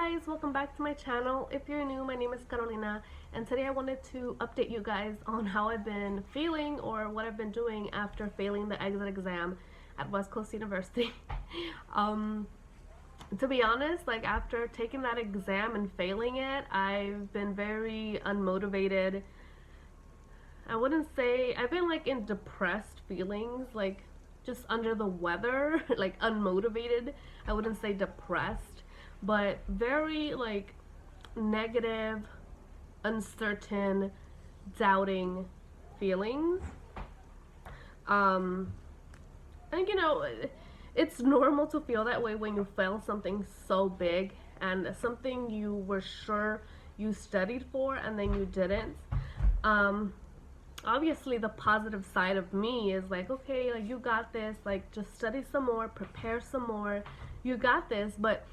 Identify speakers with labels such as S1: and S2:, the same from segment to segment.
S1: guys, welcome back to my channel. If you're new, my name is Carolina, and today I wanted to update you guys on how I've been feeling or what I've been doing after failing the exit exam at West Coast University. To be honest, like after taking that exam and failing it, I've been very unmotivated. I wouldn't say, I've been like in depressed feelings, like just under the weather, like unmotivated. I wouldn't say depressed, but very like negative, uncertain, doubting feelings. And it's normal to feel that way when you fail something so big and something you were sure you studied for and then you didn't. Obviously the positive side of me is like, okay, like you got this, like just study some more, prepare some more, you got this. But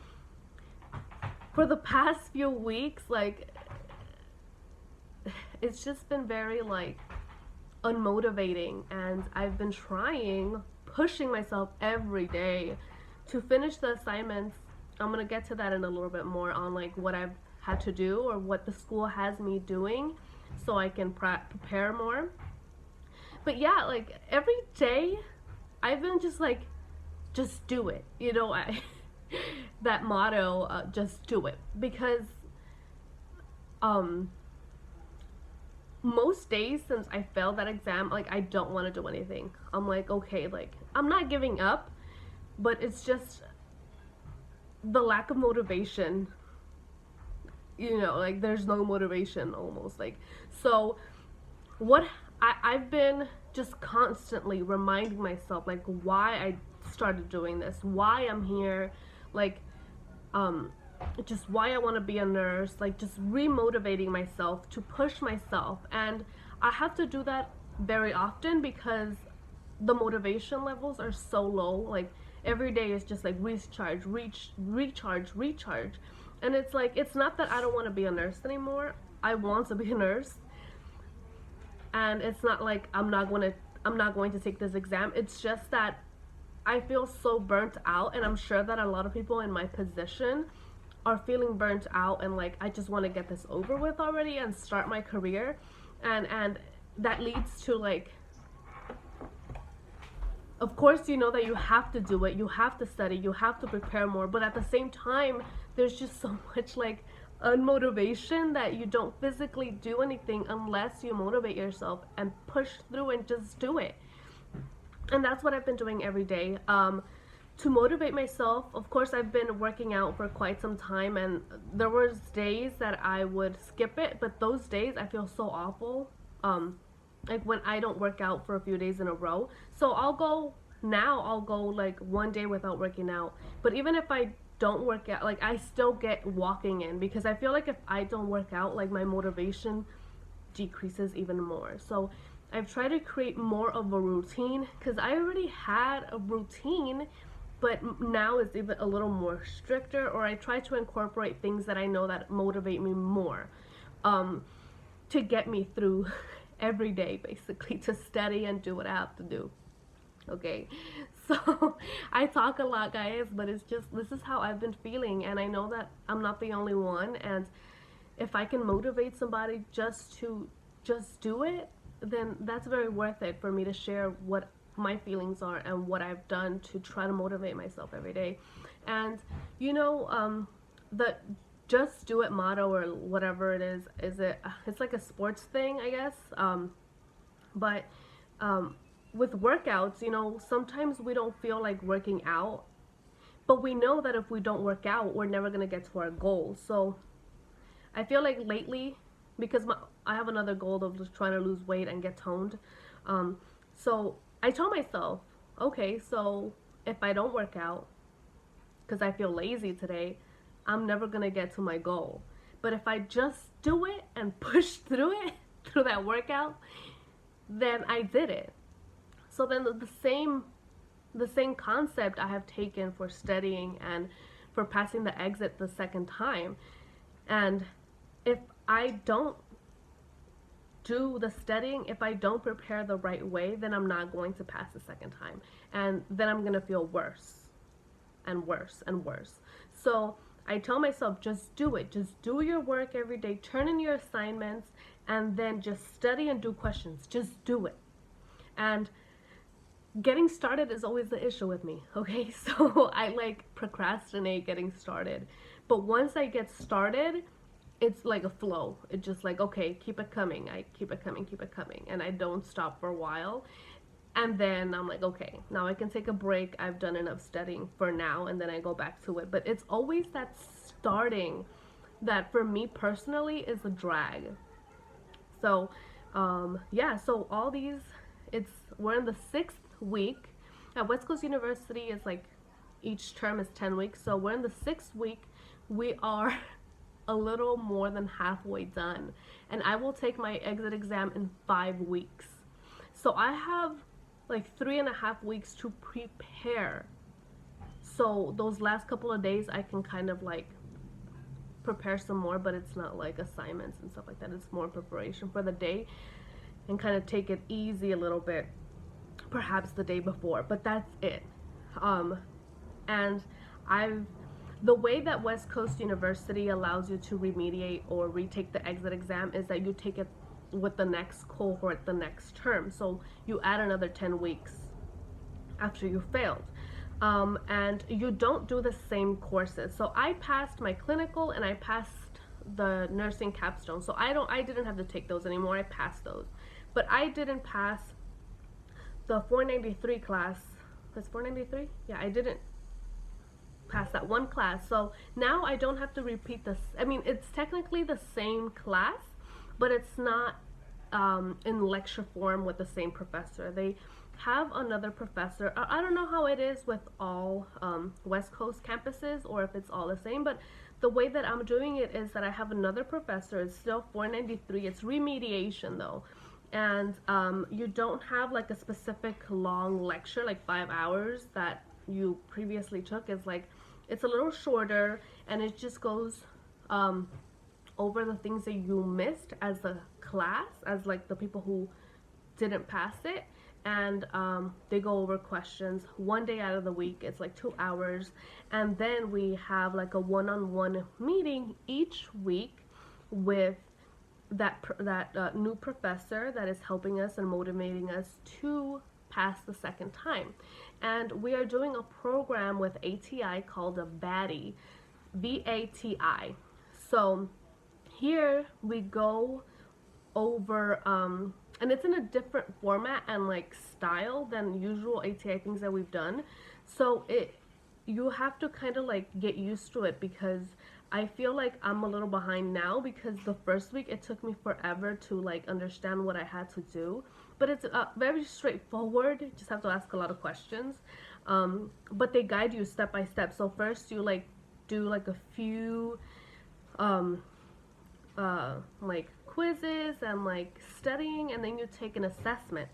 S1: for the past few weeks, like it's just been very like unmotivating, and I've been pushing myself every day to finish the assignments. I'm gonna get to that in a little bit more on like what I've had to do or what the school has me doing so I can prepare more. But yeah, like every day I've been just like, just do it, that motto, just do it, because most days since I failed that exam, like I don't want to do anything. I'm like, okay, like I'm not giving up, but it's just the lack of motivation, like there's no motivation almost. Like, so what I've been just constantly reminding myself like why I started doing this, why I'm here, like just why I want to be a nurse, like just remotivating myself to push myself. And I have to do that very often because the motivation levels are so low. Like every day is just like recharge, recharge. And it's like, it's not that I don't want to be a nurse anymore. I want to be a nurse. And it's not like I'm not going to take this exam. It's just that I feel so burnt out, and I'm sure that a lot of people in my position are feeling burnt out, and like I just want to get this over with already and start my career. And that leads to like, of course you know that you have to do it, you have to study, you have to prepare more, but at the same time there's just so much like unmotivation that you don't physically do anything unless you motivate yourself and push through and just do it. And that's what I've been doing every day. To motivate myself, of course, I've been working out for quite some time, and there was days that I would skip it, but those days I feel so awful. Like when I don't work out for a few days in a row. So I'll go like one day without working out. But even if I don't work out, like I still get walking in, because I feel like if I don't work out, like my motivation decreases even more. So I've tried to create more of a routine, because I already had a routine, but now it's even a little more stricter, or I try to incorporate things that I know that motivate me more, to get me through every day, basically, to study and do what I have to do. Okay, so I talk a lot, guys, but it's just, this is how I've been feeling, and I know that I'm not the only one. And if I can motivate somebody just to do it, then that's very worth it for me to share what my feelings are and what I've done to try to motivate myself every day. And the just do it motto, or whatever it is it's like a sports thing, I guess. But with workouts, sometimes we don't feel like working out, but we know that if we don't work out, we're never gonna get to our goal. So I feel like lately, because I have another goal of just trying to lose weight and get toned, so I told myself, okay, so if I don't work out because I feel lazy today, I'm never gonna get to my goal. But if I just do it and push through it, through that workout, then I did it. So then the same concept I have taken for studying and for passing the exit the second time. And if I don't do the studying, if I don't prepare the right way, then I'm not going to pass the second time. And then I'm going to feel worse and worse and worse. So I tell myself, just do it. Just do your work every day. Turn in your assignments and then just study and do questions. Just do it. And getting started is always the issue with me, okay? So I like procrastinate getting started. But once I get started, it's like a flow. It's just like, okay, keep it coming. I keep it coming, keep it coming. And I don't stop for a while. And then I'm like, okay, now I can take a break. I've done enough studying for now, and then I go back to it. But it's always that starting that for me personally is a drag. So, yeah, so all these, we're in the 6th week. At West Coast University, it's like each term is 10 weeks. So we're in the 6th week. We are a little more than halfway done. And I will take my exit exam in 5 weeks. So I have like 3.5 weeks to prepare. So those last couple of days I can kind of like prepare some more, but it's not like assignments and stuff like that. It's more preparation for the day and kind of take it easy a little bit, perhaps the day before, but that's it. And the way that West Coast University allows you to remediate or retake the exit exam is that you take it with the next cohort the next term. So you add another 10 weeks after you failed. And you don't do the same courses. So I passed my clinical and I passed the nursing capstone. So I didn't have to take those anymore. I passed those. But I didn't pass the 493 class. That's 493? Yeah, I didn't pass that one class. So now I don't have to repeat this. I mean, it's technically the same class, but it's not in lecture form with the same professor. They have another professor. I don't know how it is with all West Coast campuses or if it's all the same, but the way that I'm doing it is that I have another professor. It's still 493. It's remediation though. And you don't have like a specific long lecture, like 5 hours that you previously took. It's a little shorter, and it just goes over the things that you missed as a class, as like the people who didn't pass it, and they go over questions one day out of the week. It's like 2 hours, and then we have like a one-on-one meeting each week with that new professor that is helping us and motivating us to pass the second time. And we are doing a program with ATI called a VATI, VATI. So here we go over, and it's in a different format and like style than usual ATI things that we've done. So you have to kind of like get used to it, because I feel like I'm a little behind now, because the first week it took me forever to like understand what I had to do. But it's very straightforward. You just have to ask a lot of questions. But they guide you step by step. So first you like do like a few like quizzes and like studying, and then you take an assessment.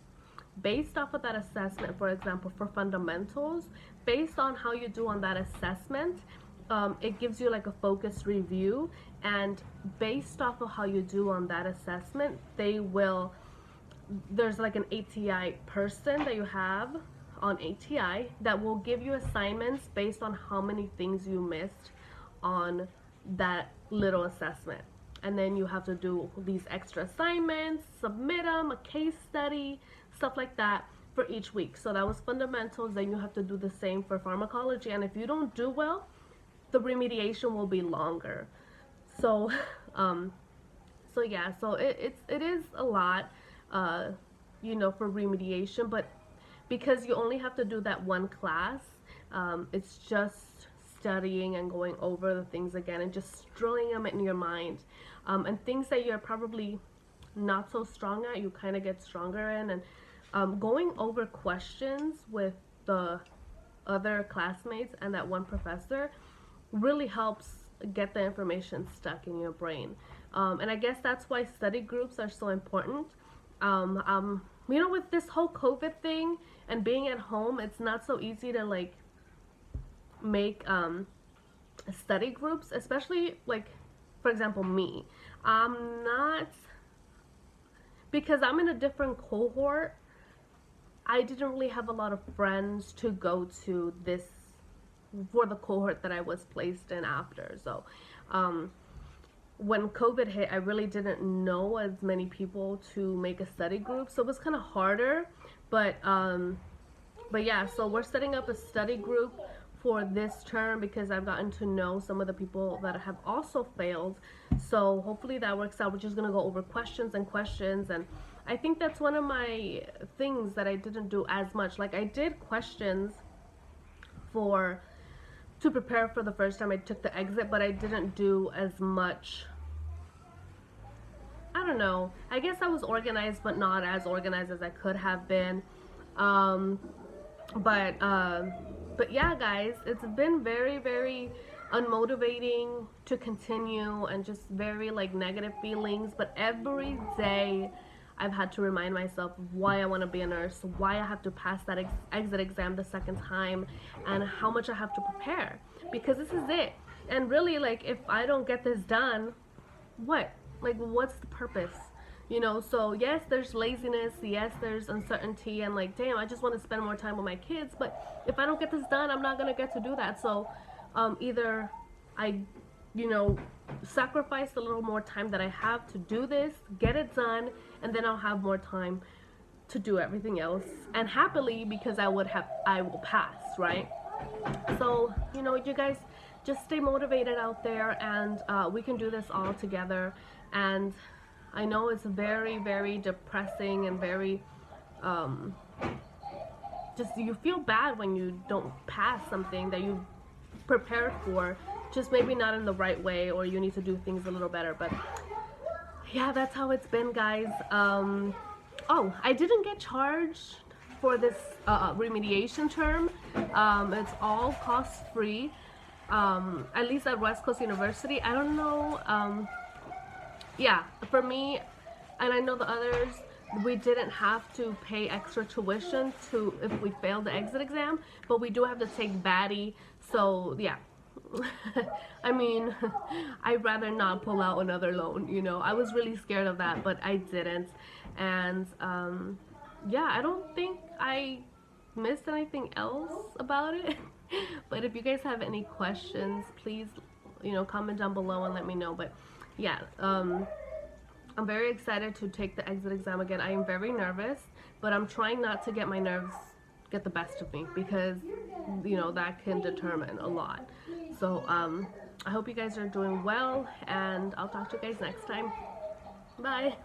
S1: Based off of that assessment, for example, for fundamentals, based on how you do on that assessment, it gives you like a focused review, and based off of how you do on that assessment, there's like an ATI person that you have on ATI that will give you assignments based on how many things you missed on that little assessment. And then you have to do these extra assignments, submit them, a case study, stuff like that for each week. So that was fundamentals. Then you have to do the same for pharmacology. And if you don't do well, the remediation will be longer. So, so yeah, so it is a lot, you know, for remediation, but because you only have to do that one class, it's just studying and going over the things again and just drilling them in your mind, and things that you're probably not so strong at, you kind of get stronger in, and going over questions with the other classmates and that one professor really helps get the information stuck in your brain. And I guess that's why study groups are so important. You know, with this whole COVID thing and being at home, it's not so easy to like make study groups, especially like, for example, me. I'm not, because I'm in a different cohort, I didn't really have a lot of friends to go to this for the cohort that I was placed in after. So when COVID hit, I really didn't know as many people to make a study group, so it was kind of harder. But yeah, so we're setting up a study group for this term because I've gotten to know some of the people that have also failed. So hopefully that works out. We're just gonna go over questions, and I think that's one of my things that I didn't do as much. Like I did questions for to prepare for the first time I took the exit, but I didn't do as much. I don't know. I guess I was organized, but not as organized as I could have been. Um, but yeah, guys, it's been very, very unmotivating to continue, and just very like negative feelings. But every day I've had to remind myself why I want to be a nurse, why I have to pass that exit exam the second time, and how much I have to prepare, because this is it. And really, like, if I don't get this done, what? Like, what's the purpose? You know, so yes, there's laziness, yes, there's uncertainty, and like, damn, I just want to spend more time with my kids, but if I don't get this done, I'm not going to get to do that. So either I, you know, sacrifice a little more time that I have to do this, get it done, and then I'll have more time to do everything else, and happily, because I will pass, right? So, you know, you guys just stay motivated out there, and we can do this all together. And I know it's very, very depressing and very, just you feel bad when you don't pass something that you prepared for, just maybe not in the right way, or you need to do things a little better. But yeah, that's how it's been, guys. Oh, I didn't get charged for this remediation term. It's all cost free, at least at West Coast University. I don't know. Yeah, for me, and I know the others, we didn't have to pay extra tuition to if we failed the exit exam, but we do have to take BADI. So yeah. I mean, I'd rather not pull out another loan, you know. I was really scared of that, but I didn't. And yeah, I don't think I missed anything else about it. But if you guys have any questions, please, you know, comment down below and let me know. But yeah, I'm very excited to take the exit exam again. I am very nervous, but I'm trying not to get my nerves get the best of me, because you know that can determine a lot. So I hope you guys are doing well, and I'll talk to you guys next time. Bye.